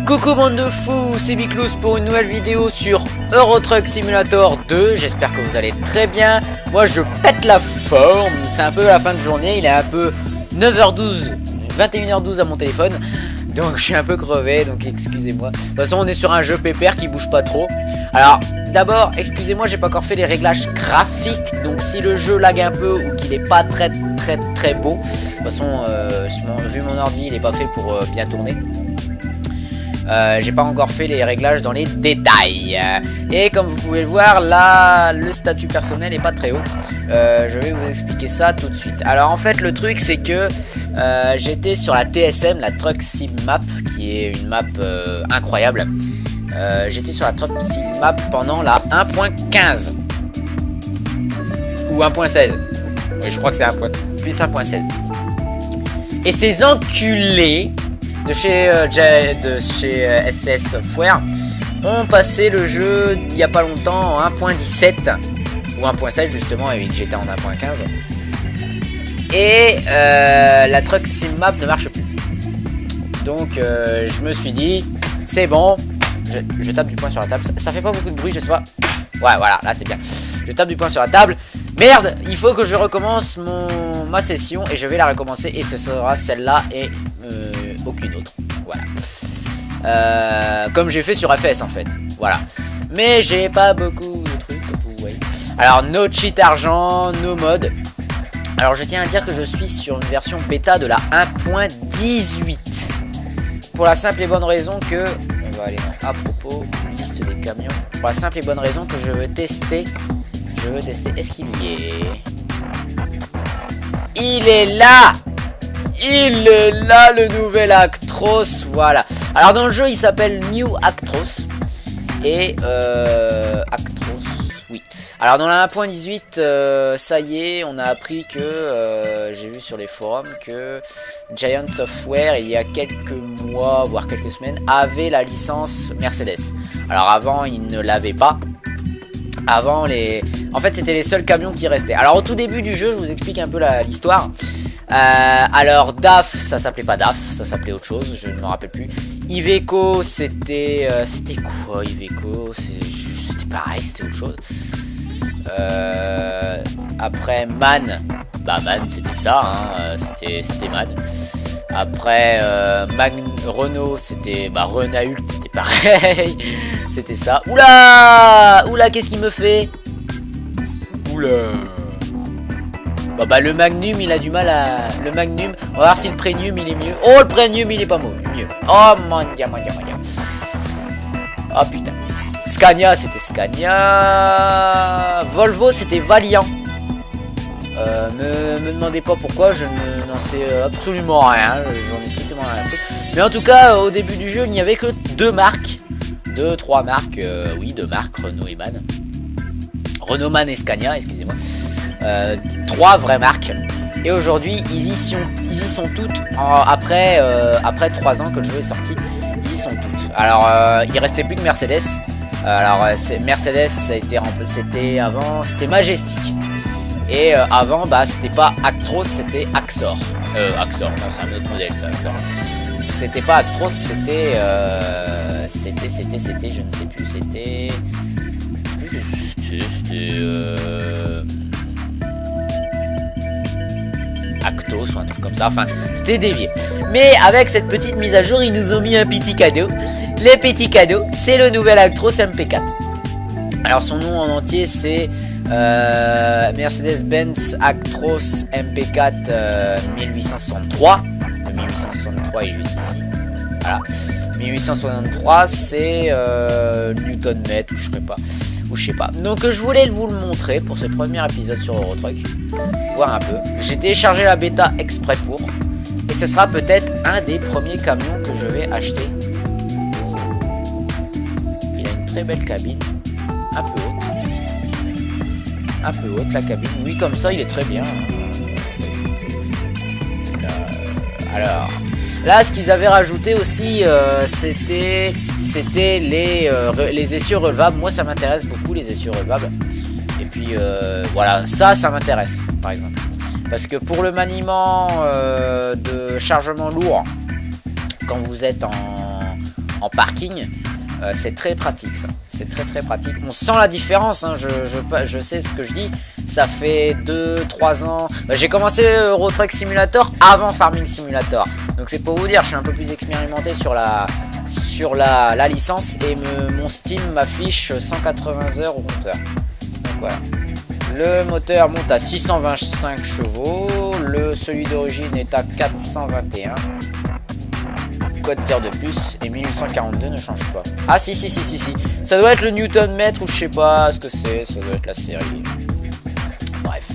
Coucou monde de fous, c'est Biclous pour une nouvelle vidéo sur Euro Truck Simulator 2. J'espère que vous allez très bien. Moi je pète la forme, c'est un peu la fin de journée, il est un peu 9h12, 21h12 à mon téléphone. Donc je suis un peu crevé, donc excusez-moi. De toute façon on est sur un jeu pépère qui bouge pas trop. Alors d'abord, excusez-moi, j'ai pas encore fait les réglages graphiques. Donc si le jeu lag un peu ou qu'il est pas très beau. De toute façon, vu mon ordi, il est pas fait pour bien tourner. J'ai pas encore fait les réglages dans les détails. Et comme vous pouvez le voir, là, le statut personnel est pas très haut. Je vais vous expliquer ça tout de suite. Alors en fait, le truc c'est que j'étais sur la TSM, la Truck Sim Map, qui est une map incroyable. J'étais sur la Truck Sim Map pendant la 1.15 ou 1.16. Oui, je crois que c'est plus 1.16. Et ces enculés de chez SCS Software ont passé le jeu il n'y a pas longtemps en 1.17 ou 1.16 justement, et j'étais en 1.15. Et la Truck Sim Map ne marche plus. Donc je me suis dit c'est bon, je tape du poing sur la table, ça fait pas beaucoup de bruit, je sais pas. Ouais, voilà, là c'est bien. Je tape du poing sur la table. Merde, il faut que je recommence ma session et je vais la recommencer et ce sera celle-là et aucune autre. Voilà. Comme j'ai fait sur FS en fait. Voilà. Mais j'ai pas beaucoup de trucs comme vous voyez. Alors, no cheat argent, no mode. Alors, je tiens à dire que je suis sur une version bêta de la 1.18. Pour la simple et bonne raison que... On va aller dans à propos, liste des camions. Pour la simple et bonne raison que je veux tester... Est-ce qu'il y est? Il est là! Il est là, le nouvel Actros. Voilà. Alors dans le jeu il s'appelle New Actros. Et Actros, oui. Alors dans la 1.18 ça y est, on a appris que j'ai vu sur les forums que Giant Software il y a quelques mois voire quelques semaines avait la licence Mercedes. Alors avant il ne l'avait pas. Avant en fait c'était les seuls camions qui restaient. Alors au tout début du jeu, je vous explique un peu l'histoire. Alors DAF, ça s'appelait pas DAF, ça s'appelait autre chose, je ne me rappelle plus. Iveco, c'était quoi Iveco? C'était pareil, c'était autre chose. Après MAN, bah MAN c'était ça, hein, c'était MAN. Après Renault, c'était Renault, c'était pareil. C'était ça. Oula, qu'est-ce qu'il me fait? Oula. Bah le Magnum, il a du mal à... Le Magnum, on va voir si le Premium il est mieux. Oh, le Premium il est pas mieux. Oh mon dieu. Oh putain. Scania, c'était Scania. Volvo, c'était Valiant. Me demandez pas pourquoi, je n'en sais absolument rien. J'en ai strictement rien à foutre. Mais en tout cas, au début du jeu, il n'y avait que deux marques. Trois marques, oui, deux marques, Renault et MAN. Renault, MAN et Scania, excusez-moi. Trois vraies marques. Et aujourd'hui, ils y sont toutes. Après 3 ans que le jeu est sorti, ils y sont toutes. Alors, il restait plus que Mercedes. Alors, Mercedes, c'était avant, c'était Majestic. Et avant, c'était pas Actros, c'était Axor. Axor, non, c'est un autre modèle, ça, Axor. C'était pas Actros, c'était, je ne sais plus, c'était Actos ou un truc comme ça, enfin, c'était dévié. Mais avec cette petite mise à jour, ils nous ont mis un petit cadeau. Les petits cadeaux, c'est le nouvel Actros MP4. Alors son nom en entier, c'est Mercedes-Benz Actros MP4 1863. Le 1863 est juste ici. Voilà. 1863, c'est Newton-mètre ou je sais pas. Donc je voulais vous le montrer pour ce premier épisode sur Euro Truck. Voir un peu. J'ai téléchargé la bêta exprès pour. Et ce sera peut-être un des premiers camions que je vais acheter. Il a une très belle cabine. Un peu haute la cabine. Oui, comme ça, il est très bien. Alors, là, ce qu'ils avaient rajouté aussi, c'était les essieux relevables. Moi, ça m'intéresse beaucoup, les essieux relevables. Et puis, voilà, ça m'intéresse, par exemple. Parce que pour le maniement de chargement lourd, quand vous êtes en parking. C'est très pratique ça, c'est très pratique. On sent la différence, hein. Je sais ce que je dis. Ça fait 2-3 ans. J'ai commencé Euro Truck Simulator avant Farming Simulator. Donc c'est pour vous dire, je suis un peu plus expérimenté sur la licence. Et mon Steam m'affiche 180 heures au compteur. Donc voilà. Le moteur monte à 625 chevaux. Celui d'origine est à 421. Code tir de plus et 1842 ne change pas. Ah si. Ça doit être le Newton mètre ou je sais pas ce que c'est. Ça doit être la série. Bref.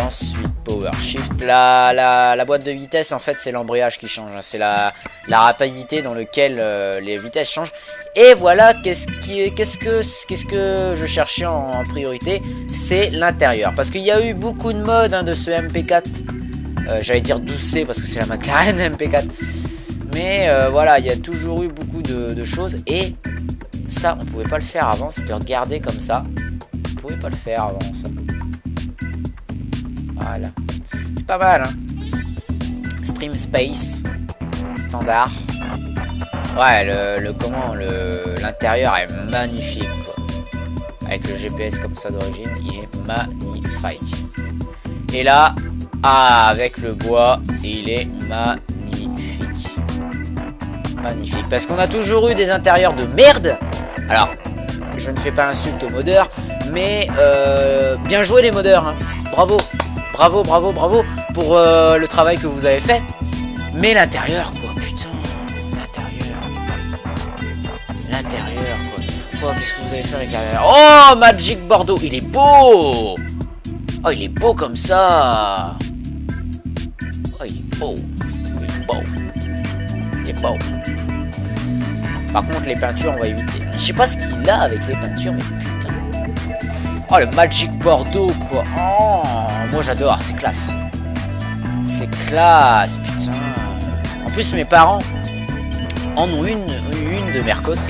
Ensuite Power Shift. La boîte de vitesse en fait c'est l'embrayage qui change. C'est la rapidité dans laquelle les vitesses changent. Et voilà qu'est-ce que je cherchais en priorité. C'est l'intérieur. Parce qu'il y a eu beaucoup de modes hein, de ce MP4. J'allais dire 12C parce que c'est la McLaren MP4. Mais voilà, il y a toujours eu beaucoup de choses. Et ça, on pouvait pas le faire avant. C'est de regarder comme ça. On pouvait pas le faire avant ça. Voilà. C'est pas mal, hein. Stream Space. Standard. Ouais, l'intérieur est magnifique, quoi. Avec le GPS comme ça d'origine, il est magnifique. Et là, avec le bois, il est magnifique. Magnifique, parce qu'on a toujours eu des intérieurs de merde. Alors, je ne fais pas insulte aux modeurs, mais bien joué les modeurs, hein. Bravo pour le travail que vous avez fait. Mais l'intérieur, quoi, putain, l'intérieur, quoi. Qu'est-ce que vous avez fait avec l'intérieur? Oh, Magic Bordeaux, il est beau. Oh, il est beau comme ça. Oh, il est beau. Par contre, les peintures, on va éviter. Je sais pas ce qu'il a avec les peintures, mais putain. Oh, le Magic Bordeaux, quoi. Oh, moi j'adore, c'est classe. C'est classe, putain. En plus, mes parents en ont une de Mercos,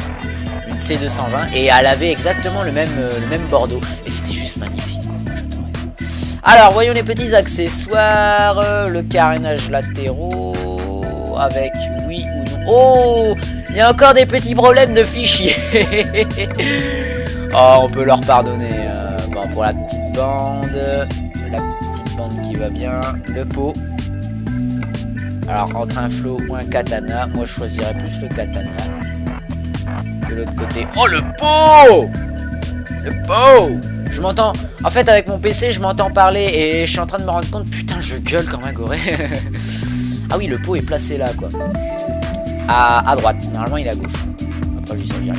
une C220, et elle avait exactement le même Bordeaux. Et c'était juste magnifique. Alors, voyons les petits accessoires. Le carénage latéraux, avec oui ou non. Oh, il y a encore des petits problèmes de fichiers. Oh, on peut leur pardonner. Bon, pour la petite bande qui va bien. Le pot. Alors, entre un flow ou un katana, moi je choisirais plus le katana. De l'autre côté. Oh, le pot! Le pot! Je m'entends. En fait, avec mon PC, je m'entends parler et je suis en train de me rendre compte. Putain, je gueule comme un goré. Ah oui, le pot est placé là, quoi. À droite. Normalement, il est à gauche. Après, je lui servirai.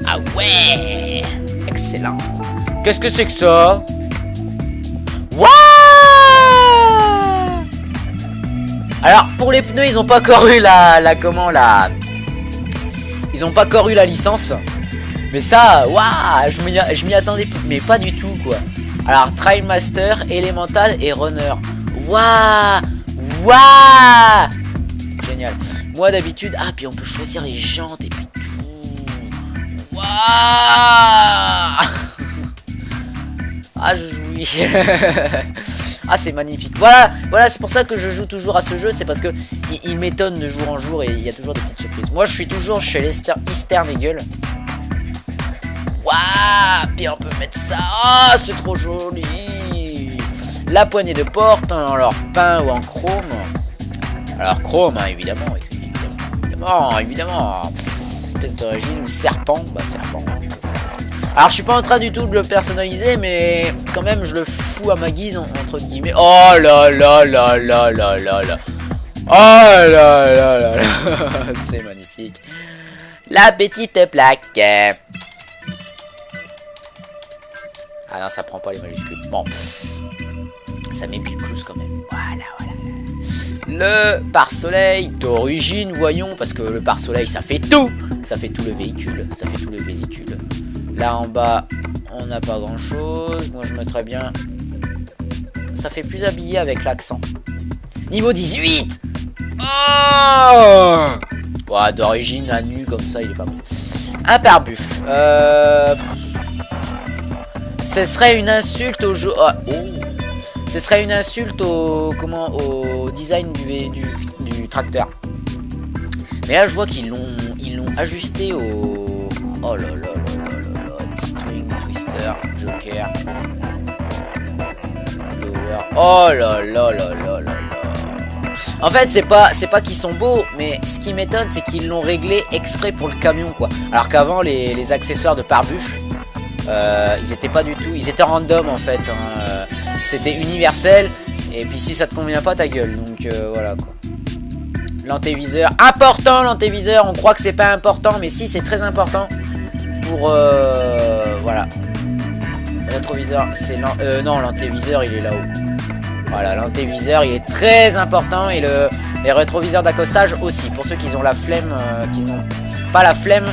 Ah ouais! Excellent. Qu'est-ce que c'est que ça? Waouh! Alors, pour les pneus, ils ont pas encore eu ils ont pas encore eu la licence. Mais ça, waouh! Je m'y attendais, mais pas du tout, quoi. Alors, Trail Master, Elemental et Runner. Waouh! Waouh! Génial. Moi d'habitude, puis on peut choisir les jantes et puis tout. Waouh! Ah, je jouis. Ah, c'est magnifique. Voilà, c'est pour ça que je joue toujours à ce jeu. C'est parce que il m'étonne de jour en jour et il y a toujours des petites surprises. Moi, je suis toujours chez Eastern Eagle. Waouh! Puis on peut mettre ça. Ah, c'est trop joli. La poignée de porte, alors peint ou en chrome. Alors chrome, hein, évidemment. Pièce d'origine ou serpent. Serpent. Alors je suis pas en train du tout de le personnaliser, mais quand même je le fous à ma guise entre guillemets. Oh là là là là là là là. Oh là là là là. C'est magnifique. La petite plaque. Ah non, ça prend pas les majuscules. Bon. Ça met Piclous quand même. Voilà. Le pare-soleil d'origine, voyons, parce que le pare-soleil ça fait tout. Ça fait tout le véhicule. Là en bas, on n'a pas grand chose. Moi je mettrais bien. Ça fait plus habillé avec l'accent. Niveau 18. Oh ouais, d'origine à nu comme ça, il est pas bon. Un pare-buffle. Ce serait une insulte au jeu. Ce serait une insulte au design du tracteur. Mais là je vois qu'ils l'ont ajusté au... Oh là là là là là là. Swing, Twister, Joker. Blower. Oh là là là là là là. En fait c'est pas qu'ils sont beaux, mais ce qui m'étonne c'est qu'ils l'ont réglé exprès pour le camion quoi. Alors qu'avant les accessoires de pare-buffle, ils étaient pas du tout, ils étaient random en fait. Hein. C'était universel. Et puis si ça te convient pas, ta gueule. Donc voilà quoi. L'antéviseur, important l'antéviseur. On croit que c'est pas important, mais si, c'est très important. Pour voilà. Rétroviseur, c'est non, l'antéviseur il est là-haut. Voilà, l'antéviseur il est très important. Et les rétroviseurs d'accostage aussi. Pour ceux qui ont la flemme, qui n'ont pas la flemme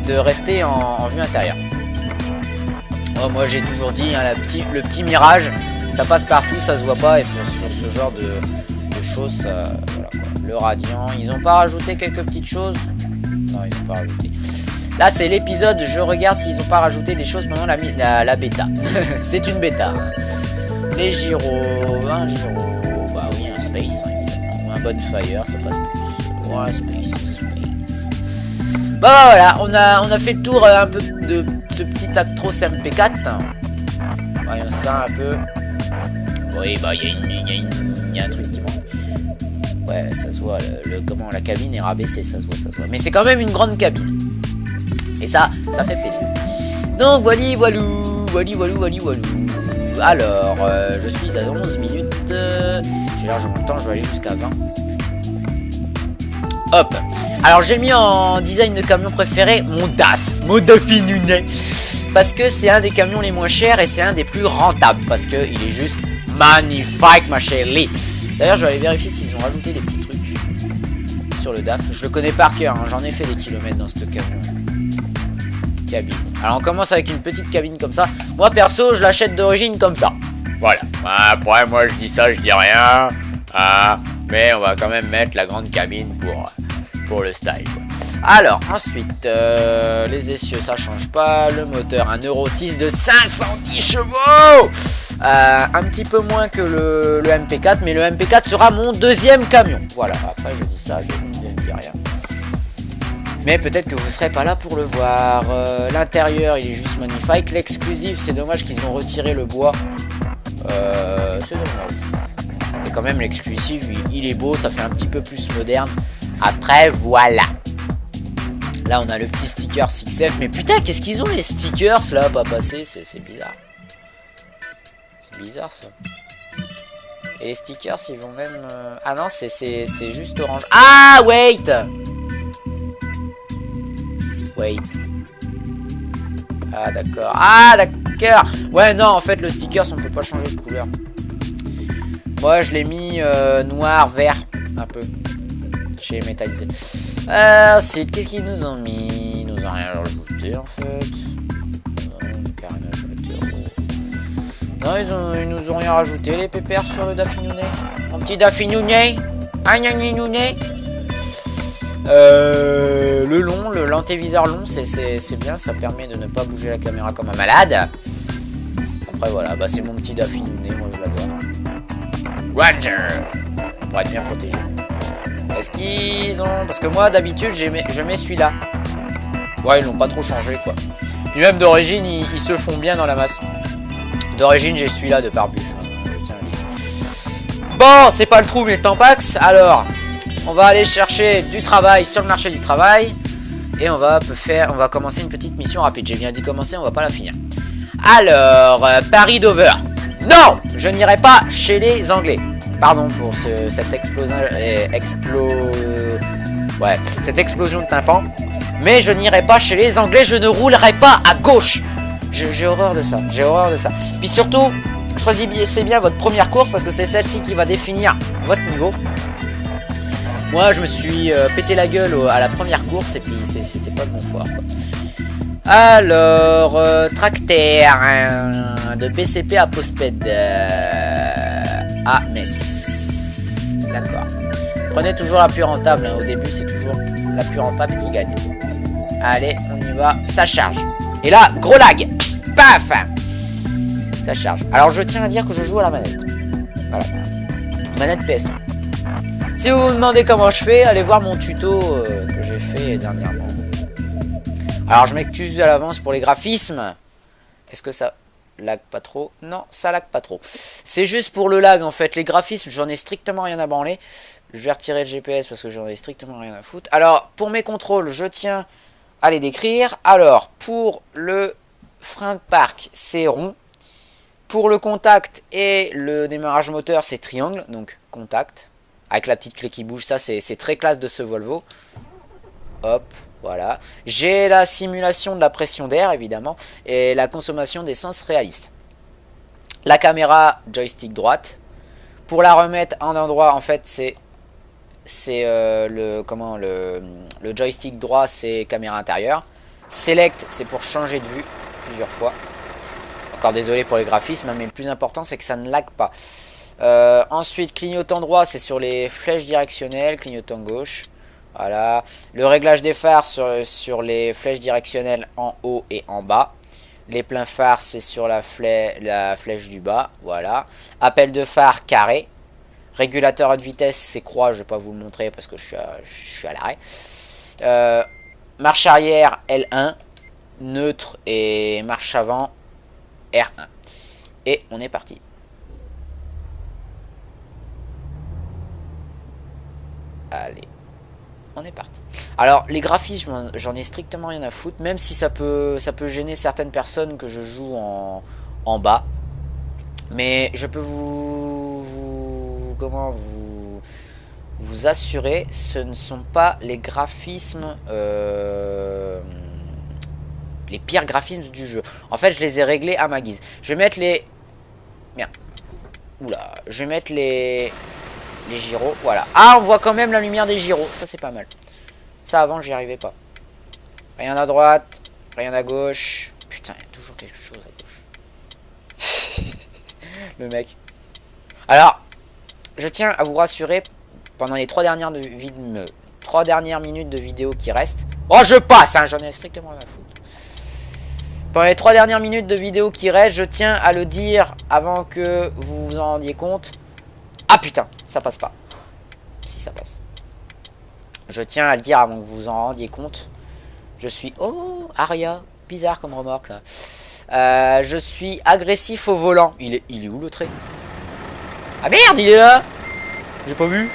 de rester en vue intérieure. Oh, moi j'ai toujours dit, hein, le petit mirage. Ça passe partout, ça se voit pas. Et puis sur ce genre de choses, voilà, quoi. Le radiant, ils ont pas rajouté quelques petites choses. Non, ils ont pas rajouté. Là c'est l'épisode, je regarde s'ils ont pas rajouté des choses pendant la bêta. C'est une bêta. Les gyros, un gyro, bah oui, un space, hein, évidemment. Un bonfire, ça passe plus. Ouais, space. Bah voilà, on a fait le tour un peu de ce petit Actros MP4. Voyons ça un peu. Oui, bah il y a un truc qui manque. Ouais, ça se voit, comment la cabine est rabaissée, ça se voit. Mais c'est quand même une grande cabine. Et ça fait plaisir. Donc voilà. Alors, je suis à 11 minutes. J'ai largement le temps, je vais aller jusqu'à 20. Hop. Alors j'ai mis en design de camion préféré mon Daffy Nunet. Parce que c'est un des camions les moins chers et c'est un des plus rentables. Parce que il est juste magnifique, ma chérie. D'ailleurs, je vais aller vérifier s'ils ont rajouté des petits trucs sur le DAF. Je le connais par cœur, hein. J'en ai fait des kilomètres dans ce camion. Cabine. Alors, on commence avec une petite cabine comme ça. Moi, perso, je l'achète d'origine comme ça. Voilà. Après, moi, je dis ça, je dis rien. Mais on va quand même mettre la grande cabine pour le style. Alors, ensuite, les essieux, ça change pas. Le moteur, 1,6€ de 510 chevaux. Un petit peu moins que le MP4, mais le MP4 sera mon deuxième camion. Voilà, après je dis ça, je ne dis rien. Mais peut-être que vous serez pas là pour le voir. L'intérieur, il est juste magnifique. L'exclusif, c'est dommage qu'ils ont retiré le bois. C'est dommage. Mais quand même, l'exclusif, il est beau, ça fait un petit peu plus moderne. Après, voilà. Là, on a le petit sticker 6F. Mais putain, qu'est-ce qu'ils ont les stickers là, pas passé, c'est bizarre. C'est bizarre ça. Et les stickers ils vont même... Ah non c'est juste orange. Ah wait. Ah d'accord. Ouais non en fait le sticker on peut pas changer de couleur. Moi je l'ai mis noir, vert. Un peu. Chez métallisé. Qu'est-ce qu'ils nous ont mis? Ils nous ont rien rajouté en fait. Non, ils nous ont rien rajouté, les pépères sur le Daffy Nunet. Mon petit Daffy Nunet. Le long, l'antéviseur long, c'est bien, ça permet de ne pas bouger la caméra comme un malade. Après voilà, bah c'est mon petit Daffy Nunet, moi je l'adore. Ranger. Pour être bien protégé. Est-ce qu'ils ont... Parce que moi d'habitude je mets celui-là. Ouais, ils l'ont pas trop changé quoi. Puis même d'origine, ils se font bien dans la masse. D'origine, j'ai celui-là de pare-buffle. Bon, c'est pas le trou, mais le Tampax. Alors, on va aller chercher du travail sur le marché du travail. Et on va commencer une petite mission rapide. J'ai bien dit commencer, on va pas la finir. Alors, Paris-Dover. Non, je n'irai pas chez les Anglais. Pardon pour cette explosion de tympan. Mais je n'irai pas chez les Anglais, je ne roulerai pas à gauche. J'ai horreur de ça, Puis surtout, choisissez bien votre première course parce que c'est celle-ci qui va définir votre niveau. Moi, je me suis pété la gueule à la première course et puis c'était pas de mon foire, quoi. Alors, tracteur de BCP à Postped à Metz. D'accord. Prenez toujours la plus rentable, hein. Au début, c'est toujours la plus rentable qui gagne. Allez, on y va, ça charge. Et là, gros lag. Paf. Ça charge. Alors, je tiens à dire que je joue à la manette. Voilà. Manette PS. Si vous vous demandez comment je fais, allez voir mon tuto que j'ai fait dernièrement. Alors je m'excuse à l'avance pour les graphismes. Est-ce que ça lag pas trop? Non, ça lag pas trop. C'est juste pour le lag en fait. Les graphismes, j'en ai strictement rien à branler. Je vais retirer le GPS parce que j'en ai strictement rien à foutre. Alors pour mes contrôles, je tiens à les décrire. Alors pour le frein de parc, c'est rond. Pour le contact et le démarrage moteur, c'est triangle. Donc contact. Avec la petite clé qui bouge. Ça, c'est très classe de ce Volvo. Hop. Voilà. J'ai la simulation de la pression d'air, évidemment. Et la consommation d'essence réaliste. La caméra joystick droite. Pour la remettre en endroit, en fait, c'est le joystick droit, c'est caméra intérieure. Select, c'est pour changer de vue plusieurs fois. Encore désolé pour les graphismes, mais le plus important, c'est que ça ne lag pas. Ensuite, clignotant droit, c'est sur les flèches directionnelles. Clignotant gauche. Voilà, le réglage des phares sur les flèches directionnelles en haut et en bas. Les pleins phares, c'est sur la flèche du bas. Voilà. Appel de phare carré. Régulateur de vitesse, c'est croix. Je ne vais pas vous le montrer parce que je suis à l'arrêt. Marche arrière, L1. Neutre et marche avant, R1. Et on est parti. Allez. On est parti. Alors les graphismes, j'en ai strictement rien à foutre, même si ça peut gêner certaines personnes que je joue en bas. Mais je peux vous assurer, ce ne sont pas les graphismes les pires graphismes du jeu. En fait, je les ai réglés à ma guise. Je vais mettre les... Merde. Oula. Je vais mettre les gyros, voilà. Ah, on voit quand même la lumière des gyros. Ça, c'est pas mal. Ça, avant, j'y arrivais pas. Rien à droite. Rien à gauche. Putain, il y a toujours quelque chose à gauche. Le mec. Alors, je tiens à vous rassurer. Pendant les 3 dernières minutes de vidéo qui restent. Oh, je passe, hein, j'en ai strictement rien à foutre. Pendant les 3 dernières minutes de vidéo qui restent, je tiens à le dire avant que vous vous en rendiez compte. Ah putain, ça passe pas. Si, ça passe. Je tiens à le dire avant que vous vous en rendiez compte. Je suis... Oh, Aria. Bizarre comme remorque, ça. Je suis agressif au volant. Il est où le trait? Ah merde, il est là. J'ai pas vu.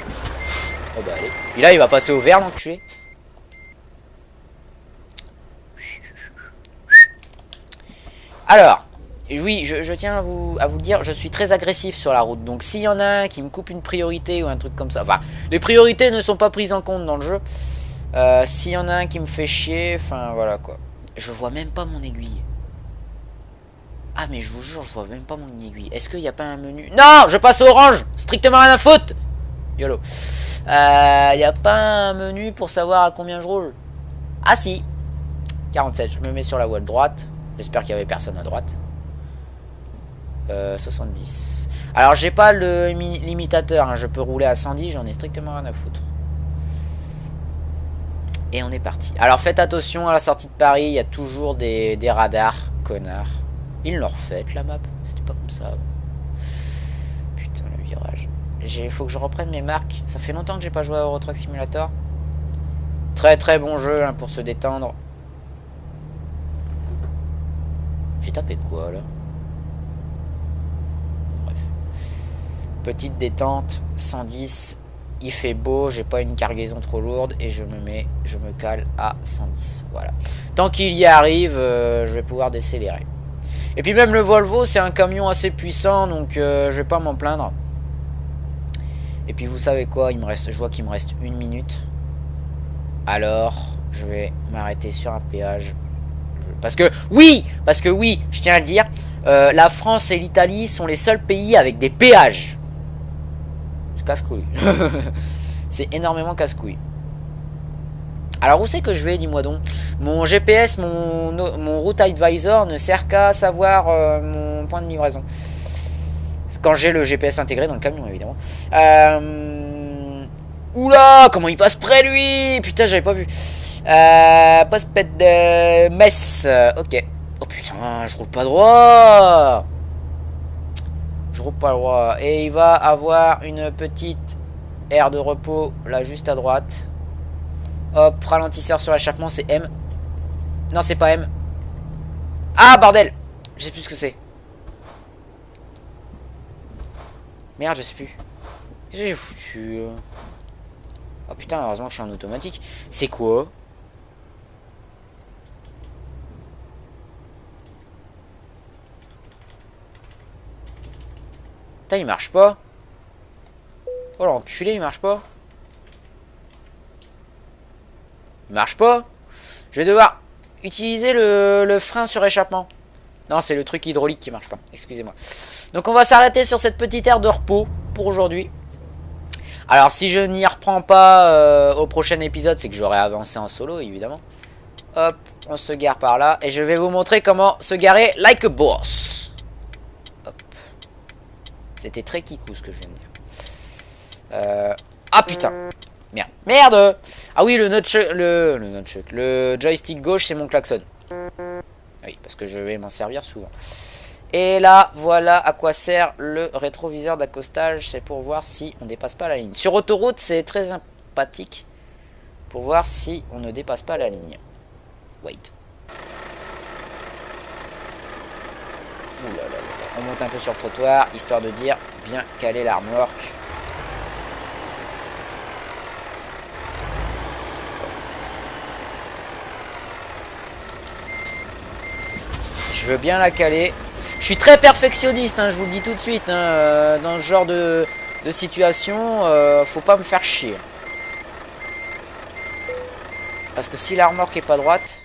Oh bah allez. Puis là, il va passer au vert, l'enculé. Alors... Oui, je tiens à vous le dire, je suis très agressif sur la route. Donc s'il y en a un qui me coupe une priorité ou un truc comme ça... Enfin, les priorités ne sont pas prises en compte dans le jeu. S'il y en a un qui me fait chier, enfin voilà quoi. Je vois même pas mon aiguille. Ah mais je vous jure, je vois même pas mon aiguille. Est-ce qu'il n'y a pas un menu? Non, je passe au orange. Strictement rien à foutre. YOLO. Il n'y a pas un menu pour savoir à combien je roule? Ah si. 47, je me mets sur la voie de droite. J'espère qu'il n'y avait personne à droite. 70. Alors j'ai pas le limitateur, hein. Je peux rouler à 110, j'en ai strictement rien à foutre. Et on est parti. Alors faites attention à la sortie de Paris, il y a toujours des radars, connards. Ils l'ont refait la map, c'était pas comme ça. Putain le virage. Faut que je reprenne mes marques. Ça fait longtemps que j'ai pas joué à Euro Truck Simulator. Très très bon jeu, hein, pour se détendre. J'ai tapé quoi là? Petite détente, 110, il fait beau, j'ai pas une cargaison trop lourde et je me cale à 110, voilà. Tant qu'il y arrive, je vais pouvoir décélérer. Et puis même le Volvo, c'est un camion assez puissant, donc je vais pas m'en plaindre. Et puis vous savez quoi, je vois qu'il me reste 1 minute. Alors, je vais m'arrêter sur un péage. Parce que oui, je tiens à le dire, la France et l'Italie sont les seuls pays avec des péages. Casse-couille. C'est énormément casse-couille. Alors où c'est que je vais, dis-moi donc? Mon GPS, mon route advisor ne sert qu'à savoir mon point de livraison. Quand j'ai le GPS intégré dans le camion, évidemment. Oula, comment il passe près, lui? Putain, j'avais pas vu. Poste de Metz. Ok. Oh putain, je roule pas droit. Je roule pas droit. Et il va avoir une petite aire de repos, là, juste à droite. Hop, ralentisseur sur échappement, c'est M. Non, c'est pas M. Ah, bordel! Je sais plus ce que c'est. Merde, je sais plus. Qu'est-ce que j'ai foutu? Oh putain, heureusement que je suis en automatique. C'est quoi? Putain, il marche pas. Oh l'enculé, il marche pas. Il marche pas. Je vais devoir utiliser le frein sur échappement. Non, c'est le truc hydraulique qui marche pas. Excusez-moi. Donc on va s'arrêter sur cette petite aire de repos pour aujourd'hui. Alors si je n'y reprends pas au prochain épisode, c'est que j'aurai avancé en solo évidemment. Hop, on se gare par là. Et je vais vous montrer comment se garer like a boss. Hop. C'était très kikou ce que je viens de dire. Ah putain. Merde. Merde. Ah oui, le joystick gauche, c'est mon klaxon. Oui, parce que je vais m'en servir souvent. Et là, voilà à quoi sert le rétroviseur d'accostage. C'est pour voir si on dépasse pas la ligne. Sur autoroute, c'est très sympathique. Pour voir si on ne dépasse pas la ligne. Wait. Ouh là là là. On monte un peu sur le trottoir, histoire de dire bien caler la remorque. Je veux bien la caler. Je suis très perfectionniste, hein, je vous le dis tout de suite. Hein, dans ce genre de situation, faut pas me faire chier. Parce que si la remorque est pas droite,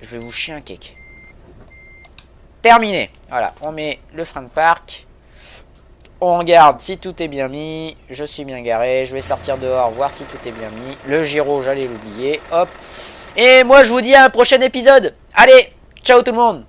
je vais vous chier un cake. Terminé. Voilà, on met le frein de parc. On regarde si tout est bien mis. Je suis bien garé. Je vais sortir dehors, voir si tout est bien mis. Le gyro, j'allais l'oublier. Hop. Et moi, je vous dis à un prochain épisode. Allez, ciao tout le monde.